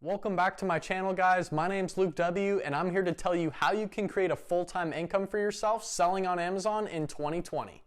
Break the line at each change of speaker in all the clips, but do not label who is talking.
Welcome back to my channel, guys. My name's Luke W, and I'm here to tell you how you can create a full-time income for yourself selling on Amazon in 2020.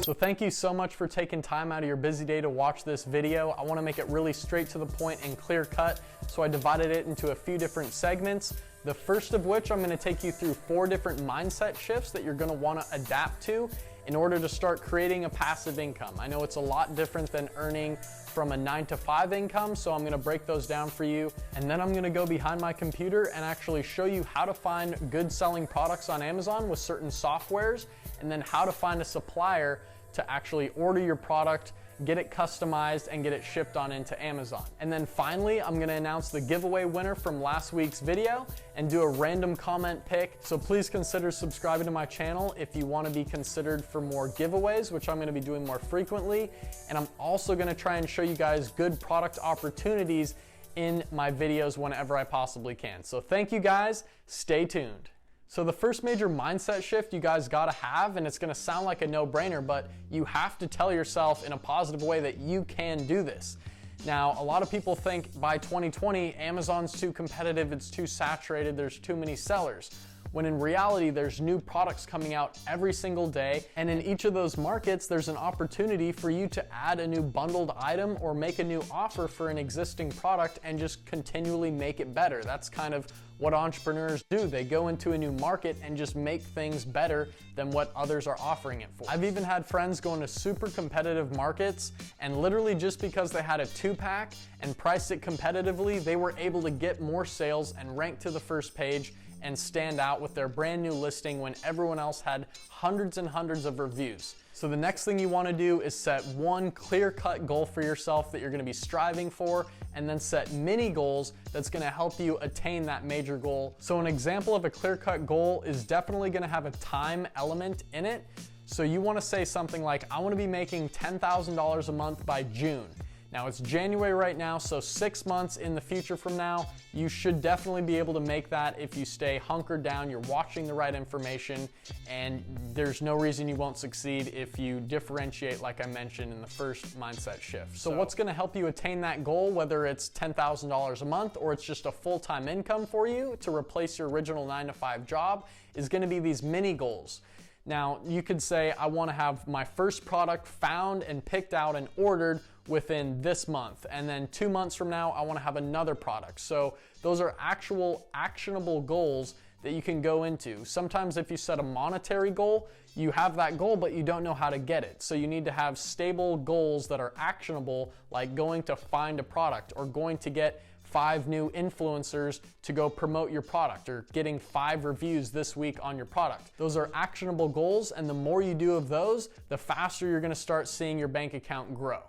So thank you so much for taking time out of your busy day to watch this video. I want to make it really straight to the point and clear cut, so I divided it into a few different segments. The first of which I'm going to take you through 4 different mindset shifts that you're going to want to adapt to in order to start creating a passive income. I know it's a lot different than earning from a 9-to-5 income, so I'm going to break those down for you. And then I'm going to go behind my computer and actually show you how to find good selling products on Amazon with certain softwares, and then how to find a supplier to actually order your product, get it customized, and get it shipped on into Amazon. And then finally, I'm gonna announce the giveaway winner from last week's video and do a random comment pick. So please consider subscribing to my channel if you wanna be considered for more giveaways, which I'm gonna be doing more frequently. And I'm also gonna try and show you guys good product opportunities in my videos whenever I possibly can. So thank you guys, stay tuned. So the first major mindset shift you guys gotta have, and it's gonna sound like a no-brainer, but you have to tell yourself in a positive way that you can do this. Now, a lot of people think by 2020, Amazon's too competitive, it's too saturated, there's too many sellers. When in reality, there's new products coming out every single day, and in each of those markets, there's an opportunity for you to add a new bundled item or make a new offer for an existing product and just continually make it better. That's kind of what entrepreneurs do. They go into a new market and just make things better than what others are offering it for. I've even had friends go into super competitive markets, and literally just because they had a 2-pack and priced it competitively, they were able to get more sales and rank to the first page and stand out with their brand new listing when everyone else had hundreds and hundreds of reviews. So the next thing you want to do is set one clear-cut goal for yourself that you're going to be striving for, and then set mini goals that's going to help you attain that major goal. So an example of a clear-cut goal is definitely going to have a time element in it. So you want to say something like, I want to be making $10,000 a month by June. Now it's January right now, so 6 months in the future from now, you should definitely be able to make that if you stay hunkered down, you're watching the right information, and there's no reason you won't succeed if you differentiate like I mentioned in the first mindset shift. So what's gonna help you attain that goal, whether it's $10,000 a month or it's just a full-time income for you to replace your original 9-to-5 job, is gonna be these mini goals. Now, you could say, I want to have my first product found and picked out and ordered within this month. And then 2 months from now, I want to have another product. So those are actual actionable goals that you can go into. Sometimes if you set a monetary goal, you have that goal, but you don't know how to get it. So you need to have stable goals that are actionable, like going to find a product or going to get 5 new influencers to go promote your product, or getting 5 reviews this week on your product. Those are actionable goals, and the more you do of those, the faster you're gonna start seeing your bank account grow.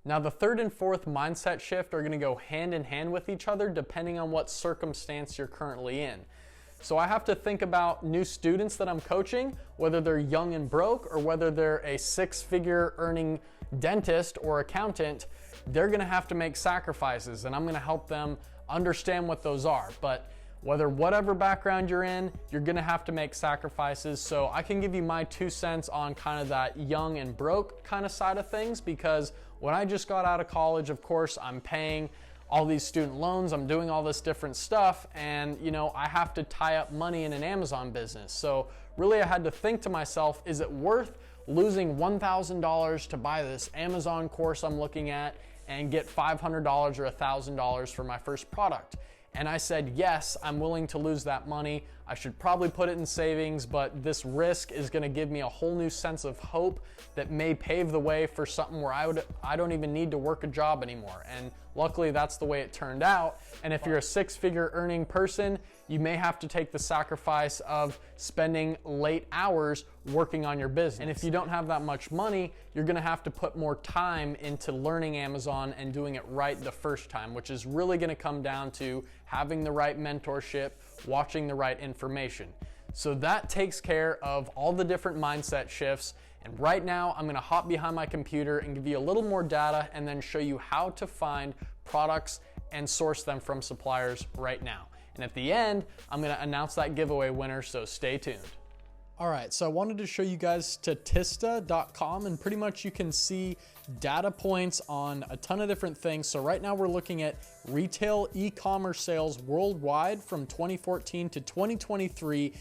Now the third and fourth mindset shift are gonna go hand in hand with each other depending on what circumstance you're currently in. So I have to think about new students that I'm coaching, whether they're young and broke or whether they're a 6-figure earning dentist or accountant. They're gonna have to make sacrifices, and I'm gonna help them understand what those are. But whatever background you're in, you're gonna have to make sacrifices. So I can give you my 2 cents on kind of that young and broke kind of side of things, because when I just got out of college, of course, I'm paying all these student loans, I'm doing all this different stuff, and I have to tie up money in an Amazon business. So really I had to think to myself, is it worth losing $1,000 to buy this Amazon course I'm looking at and get $500 or $1,000 for my first product? And I said, yes, I'm willing to lose that money. I should probably put it in savings, but this risk is gonna give me a whole new sense of hope that may pave the way for something where I don't even need to work a job anymore. And luckily that's the way it turned out. And if you're a 6-figure earning person, you may have to take the sacrifice of spending late hours working on your business. And if you don't have that much money, you're gonna have to put more time into learning Amazon and doing it right the first time, which is really gonna come down to having the right mentorship, watching the right information. So that takes care of all the different mindset shifts. And right now I'm gonna hop behind my computer and give you a little more data and then show you how to find products and source them from suppliers right now. And at the end, I'm gonna announce that giveaway winner, so stay tuned. All right, so I wanted to show you guys Statista.com, and pretty much you can see data points on a ton of different things. So right now we're looking at retail e-commerce sales worldwide from 2014 to 2023.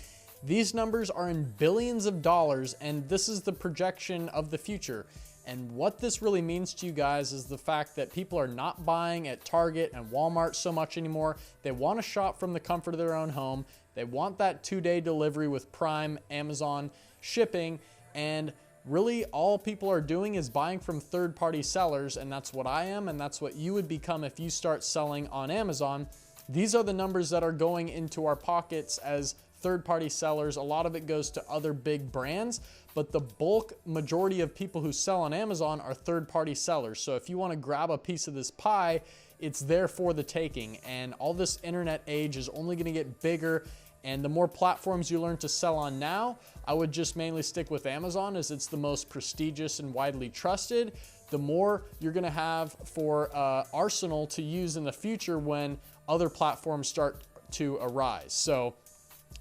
These numbers are in billions of dollars, and this is the projection of the future. And what this really means to you guys is the fact that people are not buying at Target and Walmart so much anymore. They want to shop from the comfort of their own home. They want that 2-day delivery with Prime, Amazon shipping, and really all people are doing is buying from third-party sellers, and that's what I am, and that's what you would become if you start selling on Amazon. These are the numbers that are going into our pockets as third-party sellers. A lot of it goes to other big brands, but the bulk majority of people who sell on Amazon are third-party sellers. So if you want to grab a piece of this pie, it's there for the taking, and all this internet age is only going to get bigger. And the more platforms you learn to sell on now, I would just mainly stick with Amazon as it's the most prestigious and widely trusted. The more you're gonna have for arsenal to use in the future when other platforms start to arise. So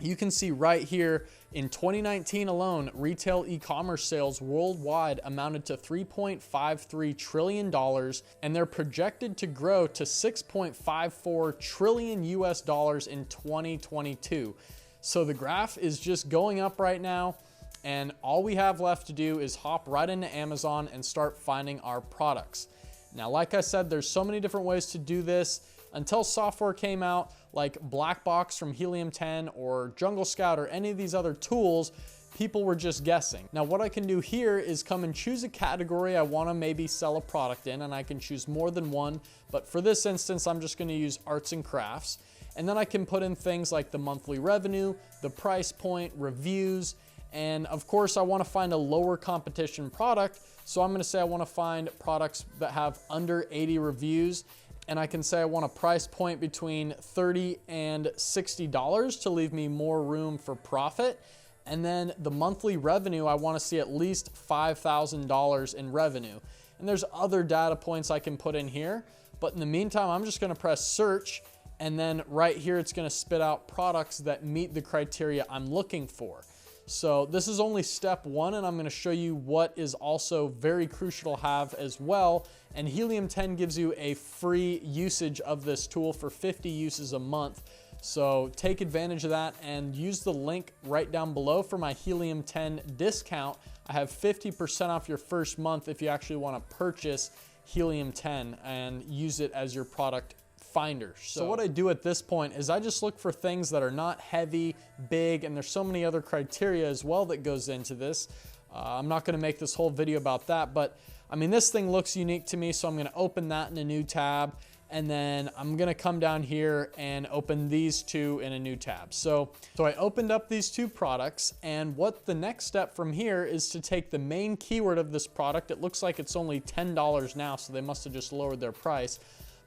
you can see right here in 2019 alone, retail e-commerce sales worldwide amounted to $3.53 trillion, and they're projected to grow to $6.54 trillion US dollars in 2022. So the graph is just going up right now, and all we have left to do is hop right into Amazon and start finding our products. Now, like I said, there's so many different ways to do this. Until software came out like Black Box from Helium 10 or Jungle Scout or any of these other tools, people were just guessing. Now what I can do here is come and choose a category I want to maybe sell a product in, and I can choose more than one, but for this instance I'm just going to use arts and crafts, and then I can put in things like the monthly revenue, the price point, reviews, and of course I want to find a lower competition product, so I'm going to say I want to find products that have under 80 reviews. And I can say I want a price point between $30 and $60 to leave me more room for profit. And then the monthly revenue, I want to see at least $5,000 in revenue. And there's other data points I can put in here. But in the meantime, I'm just going to press search. And then right here, it's going to spit out products that meet the criteria I'm looking for. So this is only step one, and I'm going to show you what is also very crucial to have as well. And Helium 10 gives you a free usage of this tool for 50 uses a month. So take advantage of that and use the link right down below for my Helium 10 discount. I have 50% off your first month if you actually want to purchase Helium 10 and use it as your product finder. So what I do at this point is I just look for things that are not heavy, big, and there's so many other criteria as well that goes into this. I'm not going to make this whole video about that, but I mean, this thing looks unique to me, so I'm going to open that in a new tab, and then I'm going to come down here and open these two in a new tab. So I opened up these two products, and what the next step from here is to take the main keyword of this product. It looks like it's only $10 now, so they must have just lowered their price.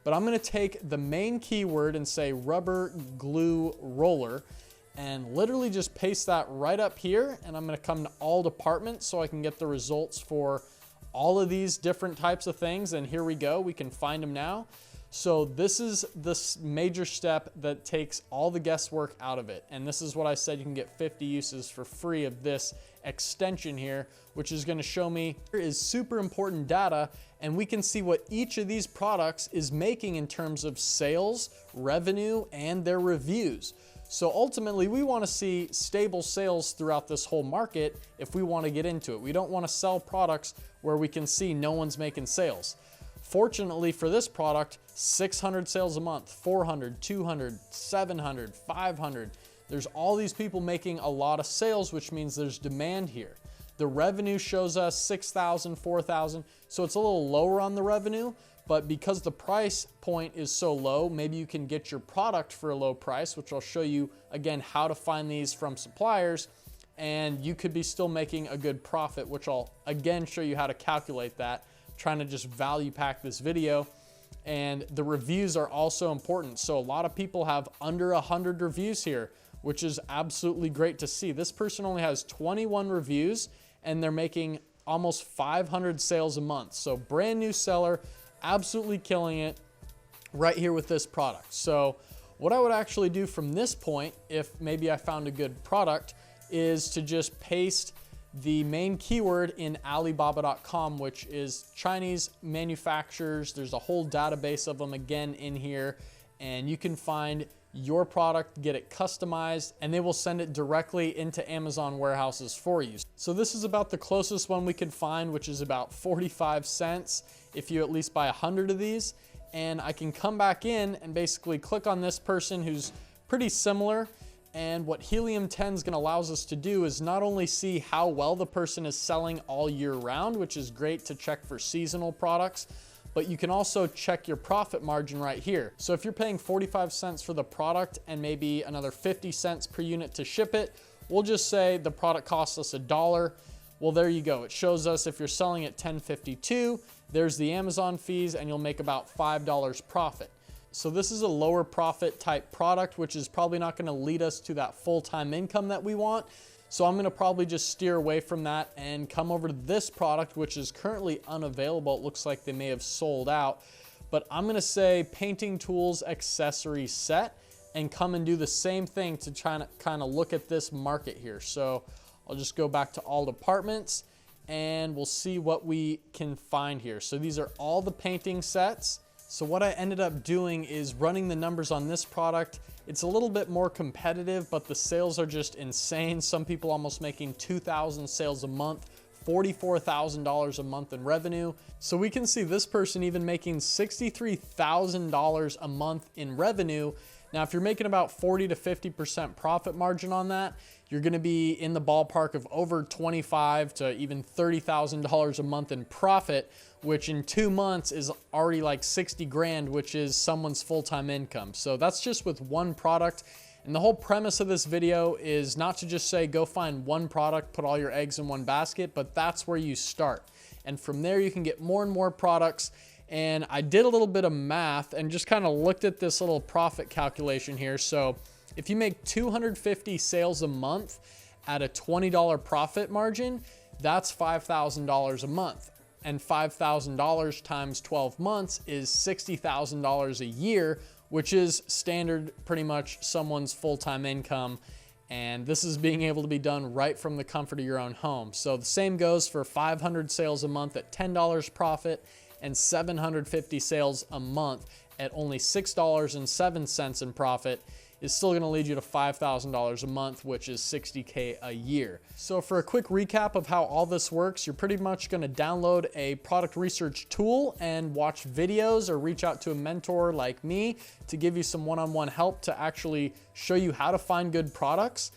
But I'm going to take the main keyword and say rubber glue roller and literally just paste that right up here. And I'm going to come to all departments so I can get the results for all of these different types of things. And here we go. We can find them now. So this is the major step that takes all the guesswork out of it. And this is what I said, you can get 50 uses for free of this extension here, which is going to show me here is super important data, and we can see what each of these products is making in terms of sales, revenue, and their reviews. So ultimately, we want to see stable sales throughout this whole market if we want to get into it. We don't want to sell products where we can see no one's making sales. Fortunately for this product, 600 sales a month, 400, 200, 700, 500. There's all these people making a lot of sales, which means there's demand here. The revenue shows us 6,000, 4,000, so it's a little lower on the revenue, but because the price point is so low, maybe you can get your product for a low price, which I'll show you again how to find these from suppliers, and you could be still making a good profit, which I'll again show you how to calculate that. Trying to just value pack this video. And the reviews are also important. So a lot of people have under 100 reviews here, which is absolutely great to see. This person only has 21 reviews and they're making almost 500 sales a month. So brand new seller, absolutely killing it right here with this product. So what I would actually do from this point, if maybe I found a good product, is to just paste the main keyword in Alibaba.com, which is Chinese manufacturers. There's a whole database of them again in here, and you can find your product, get it customized, and they will send it directly into Amazon warehouses for you. So this is about the closest one we could find, which is about 45 cents if you at least buy 100 of these. And I can come back in and basically click on this person who's pretty similar. And what Helium 10 is going to allow us to do is not only see how well the person is selling all year round, which is great to check for seasonal products, but you can also check your profit margin right here. So if you're paying 45 cents for the product and maybe another 50 cents per unit to ship it, we'll just say the product costs us $1. Well, there you go. It shows us if you're selling at $10.52, there's the Amazon fees, and you'll make about $5 profit. So this is a lower profit type product, which is probably not going to lead us to that full-time income that we want. So I'm going to probably just steer away from that and come over to this product, which is currently unavailable. It looks like they may have sold out, but I'm going to say painting tools accessory set and come and do the same thing to try to kind of look at this market here. So I'll just go back to all departments and we'll see what we can find here. So these are all the painting sets. So what I ended up doing is running the numbers on this product. It's a little bit more competitive, but the sales are just insane. Some people almost making 2,000 sales a month, $44,000 a month in revenue. So we can see this person even making $63,000 a month in revenue. Now, if you're making about 40 to 50% profit margin on that, you're going to be in the ballpark of over $25,000 to even $30,000 a month in profit, which in 2 months is already like 60 grand, which is someone's full-time income. So that's just with one product. And the whole premise of this video is not to just say, go find one product, put all your eggs in one basket, but that's where you start. And from there, you can get more and more products. And I did a little bit of math and just kind of looked at this little profit calculation here. So if you make 250 sales a month at a $20 profit margin, that's $5,000 a month. And $5,000 times 12 months is $60,000 a year, which is standard pretty much someone's full-time income. And this is being able to be done right from the comfort of your own home. So the same goes for 500 sales a month at $10 profit and 750 sales a month at only $6.07 in profit is still going to lead you to $5,000 a month, which is $60K a year. So for a quick recap of how all this works, you're pretty much going to download a product research tool and watch videos or reach out to a mentor like me to give you some one-on-one help to actually show you how to find good products.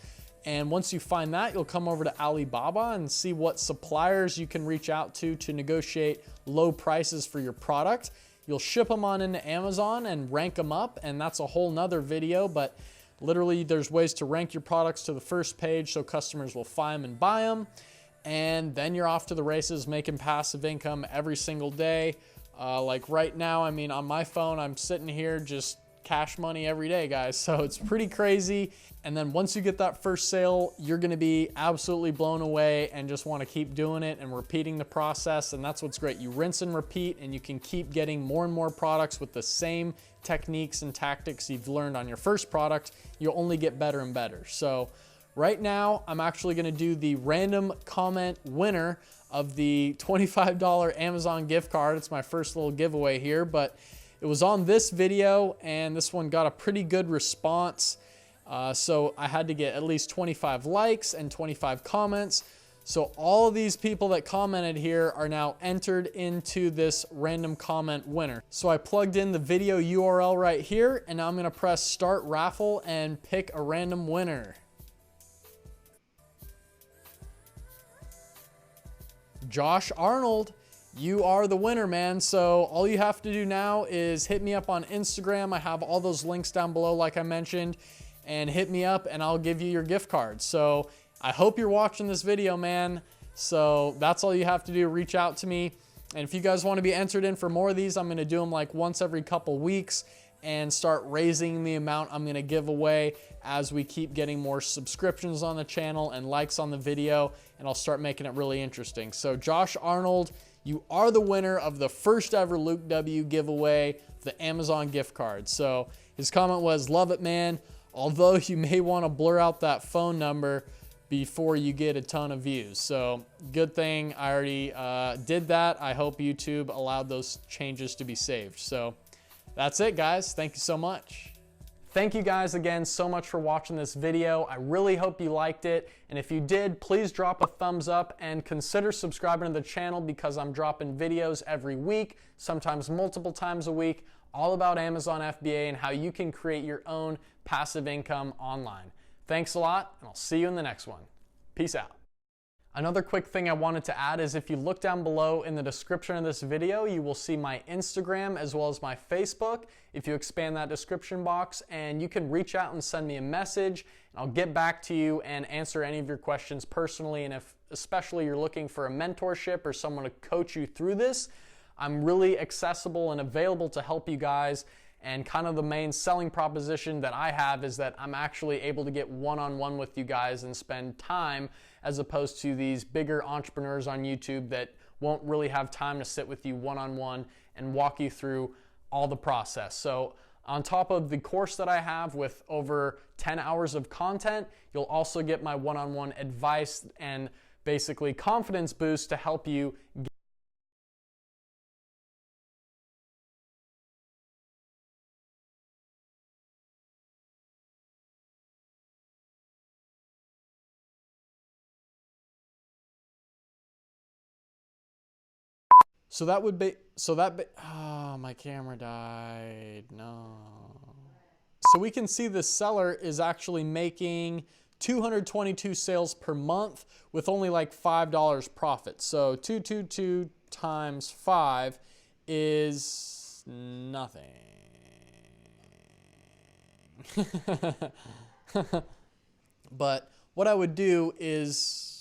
And once you find that, you'll come over to Alibaba and see what suppliers you can reach out to negotiate low prices for your product. You'll ship them on into Amazon and rank them up, and that's a whole nother video, but literally there's ways to rank your products to the first page so customers will find them and buy them. And then you're off to the races making passive income every single day. Like right now, I mean, on my phone, I'm sitting here just cash money every day, guys. So it's pretty crazy. And then once you get that first sale, you're going to be absolutely blown away and just want to keep doing it and repeating the process. And that's what's great. You rinse and repeat, and you can keep getting more and more products with the same techniques and tactics you've learned on your first product. You'll only get better and better. So right now, I'm actually going to do the random comment winner of the $25 Amazon gift card. It's my first little giveaway here, but it was on this video, and this one got a pretty good response. So I had to get at least 25 likes and 25 comments. So all of these people that commented here are now entered into this random comment winner. So I plugged in the video URL right here, and now I'm gonna press start raffle and pick a random winner. Josh Arnold, you are the winner, man. So all you have to do now is hit me up on Instagram. I have all those links down below, like I mentioned, and hit me up and I'll give you your gift card. So I hope you're watching this video, man. So that's all you have to do. Reach out to me. And if you guys want to be entered in for more of these, I'm going to do them like once every couple weeks and start raising the amount I'm going to give away as we keep getting more subscriptions on the channel and likes on the video, and I'll start making it really interesting. So Josh Arnold, you are the winner of the first ever Luke W giveaway, the Amazon gift card. So his comment was, love it, man. Although you may want to blur out that phone number, before you get a ton of views. So good thing I already did that. I hope YouTube allowed those changes to be saved. So that's it, guys. Thank you so much. Thank you guys again so much for watching this video. I really hope you liked it. And if you did, please drop a thumbs up and consider subscribing to the channel because I'm dropping videos every week, sometimes multiple times a week, all about Amazon FBA and how you can create your own passive income online. Thanks a lot, and I'll see you in the next one. Peace out. Another quick thing I wanted to add is if you look down below in the description of this video, you will see my Instagram as well as my Facebook. If you expand that description box, and you can reach out and send me a message, and I'll get back to you and answer any of your questions personally. And if especially you're looking for a mentorship or someone to coach you through this, I'm really accessible and available to help you guys. And kind of the main selling proposition that I have is that I'm actually able to get one-on-one with you guys and spend time, as opposed to these bigger entrepreneurs on YouTube that won't really have time to sit with you one-on-one and walk you through all the process. So on top of the course that I have with over 10 hours of content, you'll also get my one-on-one advice and basically confidence boost to help you get oh, my camera died, no. So we can see the seller is actually making 222 sales per month with only like $5 profit. So 222 times 5 is nothing. But what I would do is